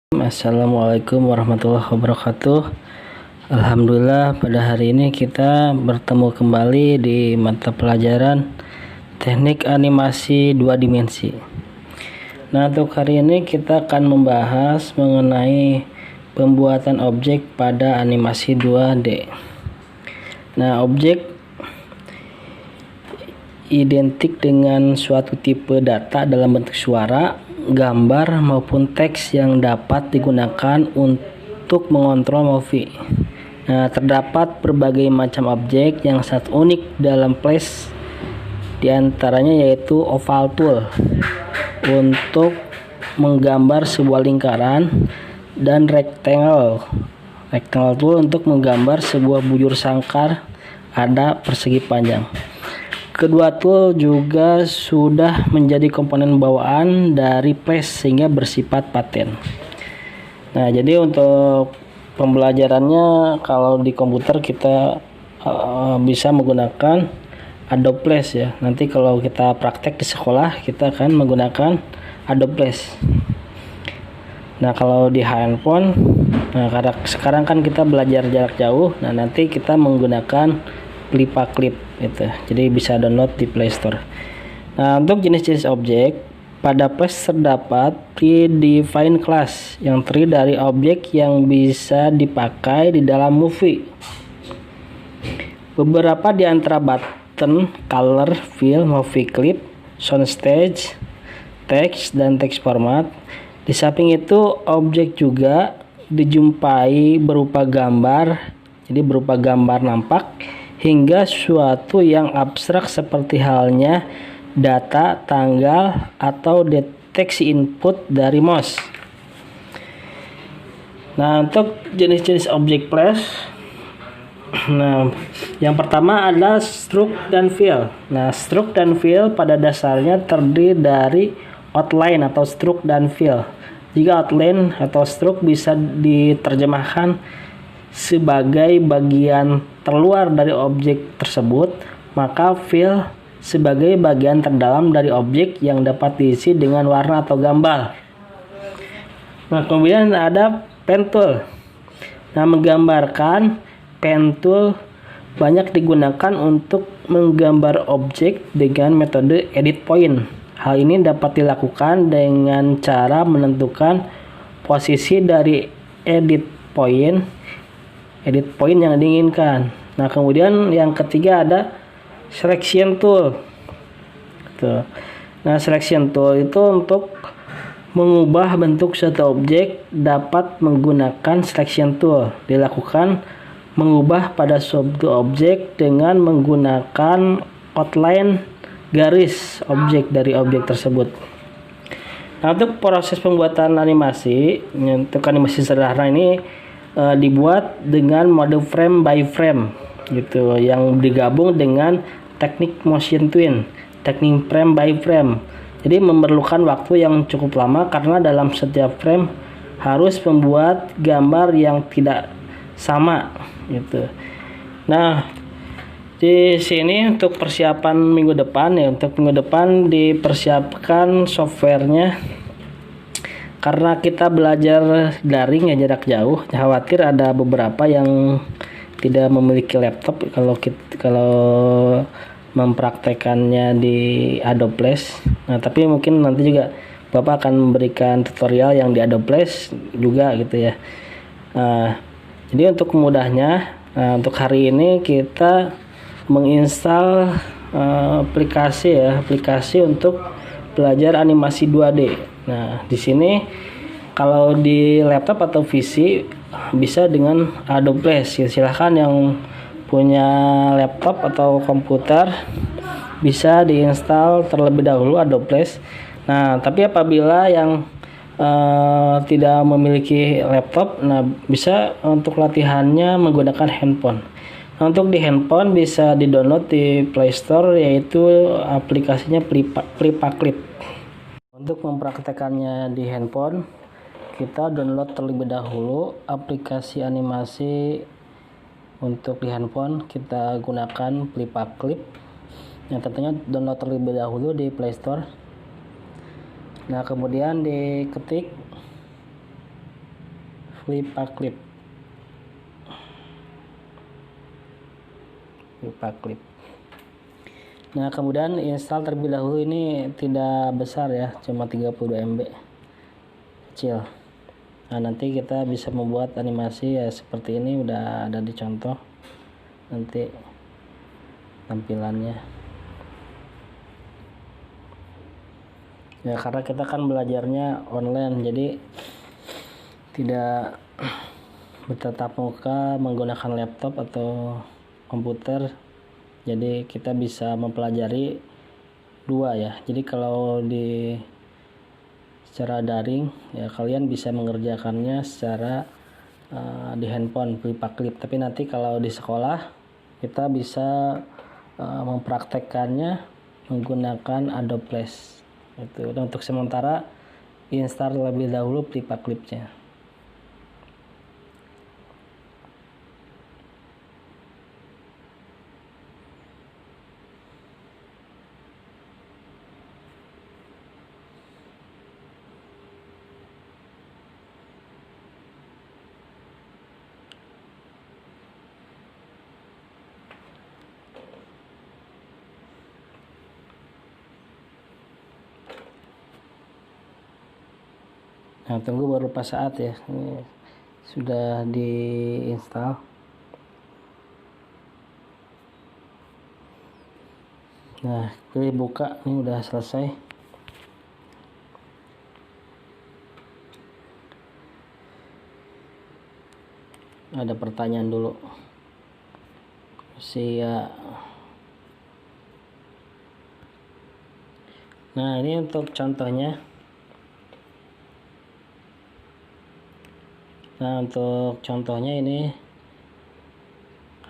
Assalamualaikum warahmatullahi wabarakatuh. Alhamdulillah pada hari ini kita bertemu kembali di mata pelajaran teknik animasi 2 dimensi. Nah, untuk hari ini kita akan membahas mengenai pembuatan objek pada animasi 2D. Nah, objek identik dengan suatu tipe data dalam bentuk suara, gambar maupun teks yang dapat digunakan untuk mengontrol movie. Nah, terdapat berbagai macam objek yang sangat unik dalam Flash, diantaranya yaitu oval tool untuk menggambar sebuah lingkaran dan rectangle tool untuk menggambar sebuah bujur sangkar ada persegi panjang. Kedua tool juga sudah menjadi komponen bawaan dari Flash sehingga bersifat paten. Nah, jadi untuk pembelajarannya kalau di komputer kita bisa menggunakan Adobe Flash ya. Nanti kalau kita praktek di sekolah kita akan menggunakan Adobe Flash. Nah, kalau di handphone, karena sekarang kan kita belajar jarak jauh, nah nanti kita menggunakan Flippa-Clip gitu. Jadi bisa download di Play Store. Nah, untuk jenis-jenis objek pada Flash terdapat predefined class yang terdiri dari objek yang bisa dipakai di dalam movie. Beberapa di antara button, color, fill, movie clip, soundstage, text, dan text format. Di samping itu, objek juga dijumpai berupa gambar, jadi berupa gambar nampak, hingga suatu yang abstrak seperti halnya data, tanggal, atau deteksi input dari mouse. Nah, untuk jenis-jenis objek Flash, nah, yang pertama adalah stroke dan fill. Nah, stroke dan fill pada dasarnya terdiri dari outline atau stroke dan fill. Jika outline atau stroke bisa diterjemahkan sebagai bagian terluar dari objek tersebut, maka fill sebagai bagian terdalam dari objek yang dapat diisi dengan warna atau gambar. Nah, kemudian ada pen tool. Nah, menggambarkan pen tool banyak digunakan untuk menggambar objek dengan metode edit point. Hal ini dapat dilakukan dengan cara menentukan posisi dari edit point yang diinginkan. Nah, kemudian yang ketiga ada selection tool. Tuh. Nah, selection tool itu untuk mengubah bentuk suatu objek dapat menggunakan selection tool. Dilakukan mengubah pada suatu objek dengan menggunakan outline garis objek dari objek tersebut. Nah, untuk proses pembuatan animasi, untuk animasi sederhana ini dibuat dengan mode frame by frame gitu, yang digabung dengan teknik motion twin, teknik frame by frame. Jadi memerlukan waktu yang cukup lama karena dalam setiap frame harus membuat gambar yang tidak sama gitu. Nah, di sini untuk persiapan minggu depan ya, untuk minggu depan dipersiapkan softwarenya. Karena kita belajar daring ya, jarak jauh, khawatir ada beberapa yang tidak memiliki laptop kalau mempraktekannya di Adobe Flash. Nah, tapi mungkin nanti juga Bapak akan memberikan tutorial yang di Adobe Flash juga gitu ya. Jadi untuk mudahnya, untuk hari ini kita menginstal aplikasi untuk belajar animasi 2D. Nah, di sini kalau di laptop atau PC bisa dengan Adobe Flash. Silahkan yang punya laptop atau komputer bisa diinstal terlebih dahulu Adobe Flash. Nah, tapi apabila yang tidak memiliki laptop, nah bisa untuk latihannya menggunakan handphone. Nah, untuk di handphone bisa di-download di Play Store, yaitu aplikasinya Flippa-Clip. Untuk mempraktekannya di handphone, kita download terlebih dahulu aplikasi animasi untuk di handphone. Kita gunakan Flippa-Clip. Yang tentunya download terlebih dahulu di Play Store. Nah, kemudian diketik Clip. Nah, kemudian install terlebih dahulu, ini tidak besar ya, cuma 32 MB, kecil. Nah, nanti kita bisa membuat animasi ya seperti ini, udah ada di contoh nanti tampilannya. Ya, karena kita kan belajarnya online, jadi tidak bertatap muka menggunakan laptop atau komputer. Jadi kita bisa mempelajari dua ya. Jadi kalau secara daring ya, kalian bisa mengerjakannya secara di handphone Paperclip. Tapi nanti kalau di sekolah kita bisa mempraktekkannya menggunakan Adobe Flash. Itu. Dan untuk sementara install terlebih dahulu Paperclipnya. Nah, tunggu beberapa saat ya. Ini sudah diinstal. Nah, pilih buka, ini udah selesai. Ada pertanyaan dulu. Nah, ini untuk contohnya. Nah, untuk contohnya ini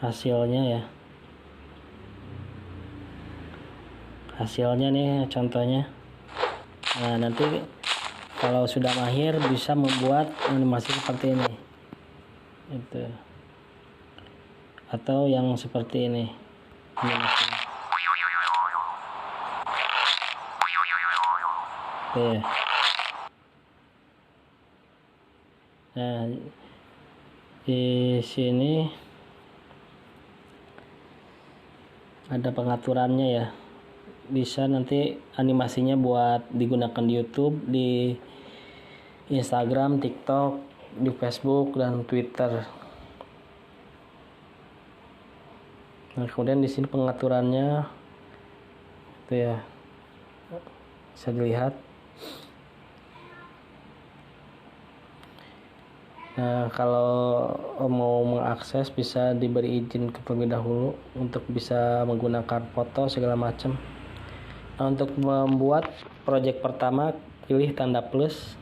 hasilnya ya. Hasilnya nih contohnya. Nah, nanti kalau sudah mahir bisa membuat animasi seperti ini. Itu. Atau yang seperti ini. Animasinya. Oke. Nah, di sini ada pengaturannya ya. Bisa nanti animasinya buat digunakan di YouTube, di Instagram, TikTok, di Facebook dan Twitter. Nah, kemudian di sini pengaturannya itu ya, bisa dilihat. Nah, kalau mau mengakses bisa diberi izin terlebih dahulu untuk bisa menggunakan foto segala macam. Nah, untuk membuat project pertama pilih tanda plus.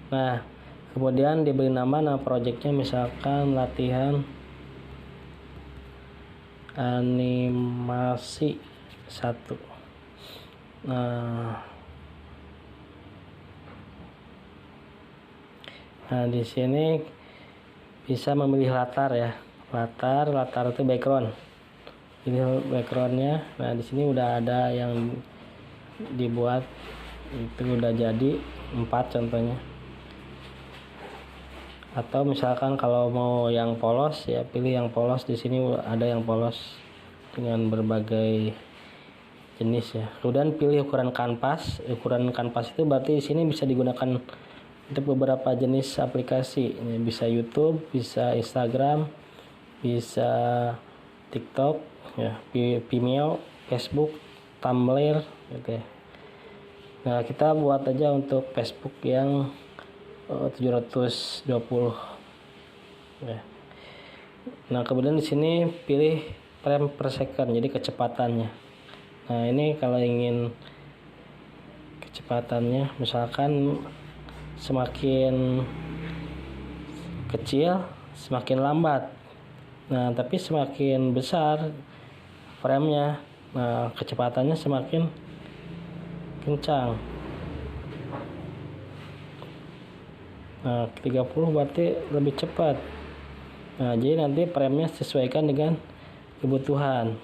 Nah, kemudian diberi nama projectnya misalkan latihan animasi 1. Nah, di sini bisa memilih latar ya. Latar itu background. Ini backgroundnya. Nah, di sini udah ada yang dibuat, itu udah jadi 4 contohnya. Atau misalkan kalau mau yang polos ya pilih yang polos. Di sini ada yang polos dengan berbagai jenis ya. Kemudian pilih ukuran kanvas. Ukuran kanvas itu berarti di sini bisa digunakan untuk beberapa jenis aplikasi. Ini bisa YouTube, bisa Instagram, bisa TikTok, ya, Vimeo, Facebook, Tumblr, gitu ya. Nah, kita buat aja untuk Facebook yang 720. Ya. Nah, kemudian di sini pilih frame per second, jadi kecepatannya. Nah, ini kalau ingin kecepatannya, misalkan semakin kecil semakin lambat. Nah, tapi semakin besar framenya, nah kecepatannya semakin kencang. Nah, 30 berarti lebih cepat. Nah, jadi nanti framenya sesuaikan dengan kebutuhan.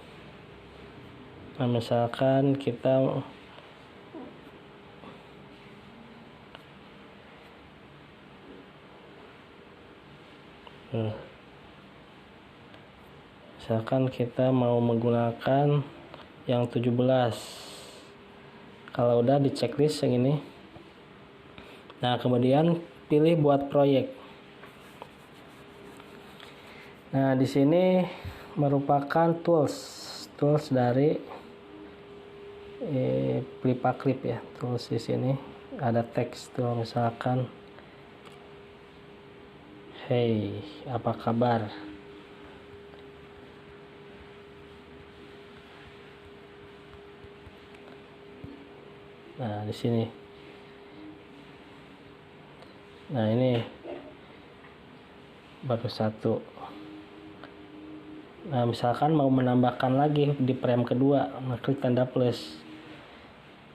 Nah, misalkan kita Misalkan kita mau menggunakan yang 17. Kalau udah di checklist yang ini, nah kemudian pilih buat proyek. Nah di sini merupakan tools dari Flippagrip ya. Tools di sini ada teks tuh, misalkan hey apa kabar. Nah di sini, nah ini baru satu. Nah misalkan mau menambahkan lagi di frame kedua, nah klik tanda plus.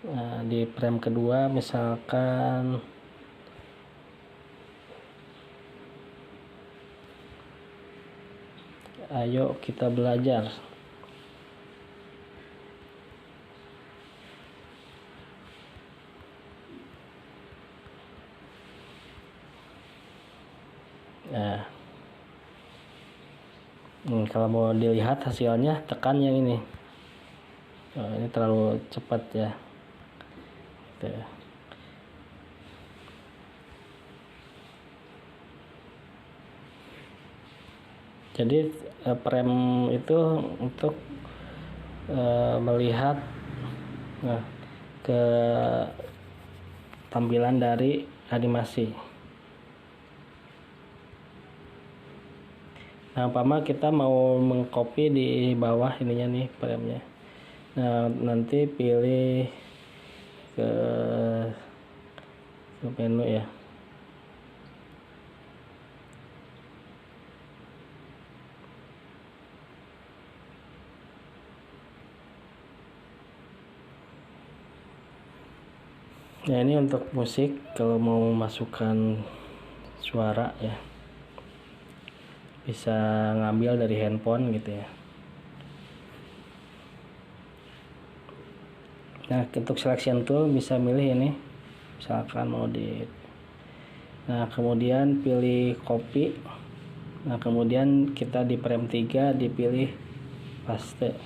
Nah di frame kedua misalkan ayo kita belajar. Nah, kalau mau dilihat hasilnya tekan yang ini. Oh, ini terlalu cepat ya. Gitu ya. Jadi frame itu untuk melihat ke tampilan dari animasi. Nah, umpama kita mau mengcopy di bawah ininya nih framenya. Nah, nanti pilih ke menu ya. Nah, ini untuk musik kalau mau masukkan suara ya. Bisa ngambil dari handphone gitu ya. Nah untuk selection tool bisa milih ini, misalkan mau di, nah kemudian pilih copy. Nah kemudian kita di frame 3 dipilih paste.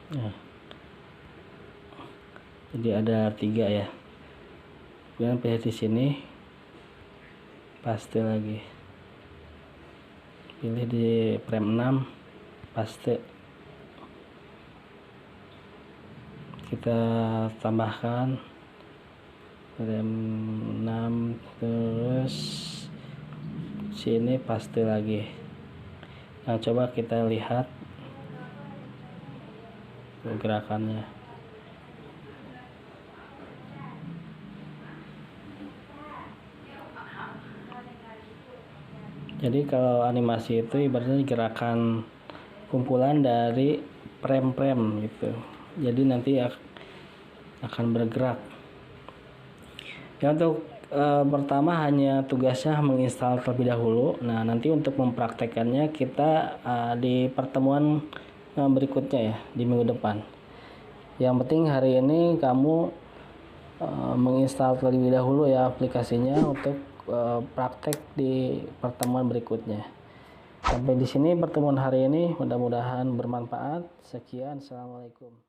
Nah, jadi ada 3 ya. Kemudian pilih di sini, paste lagi. Pilih di frame 6, paste. Kita tambahkan frame 6, terus sini paste lagi. Nah coba kita lihat gerakannya. Jadi kalau animasi itu ibaratnya gerakan kumpulan dari frame-frame gitu. Jadi nanti akan bergerak. Ya untuk pertama hanya tugasnya menginstal terlebih dahulu. Nah nanti untuk mempraktekannya kita di pertemuan berikutnya ya, di minggu depan. Yang penting hari ini kamu menginstal terlebih dahulu ya aplikasinya untuk praktek di pertemuan berikutnya. Sampai di sini pertemuan hari ini, mudah-mudahan bermanfaat. Sekian, assalamualaikum.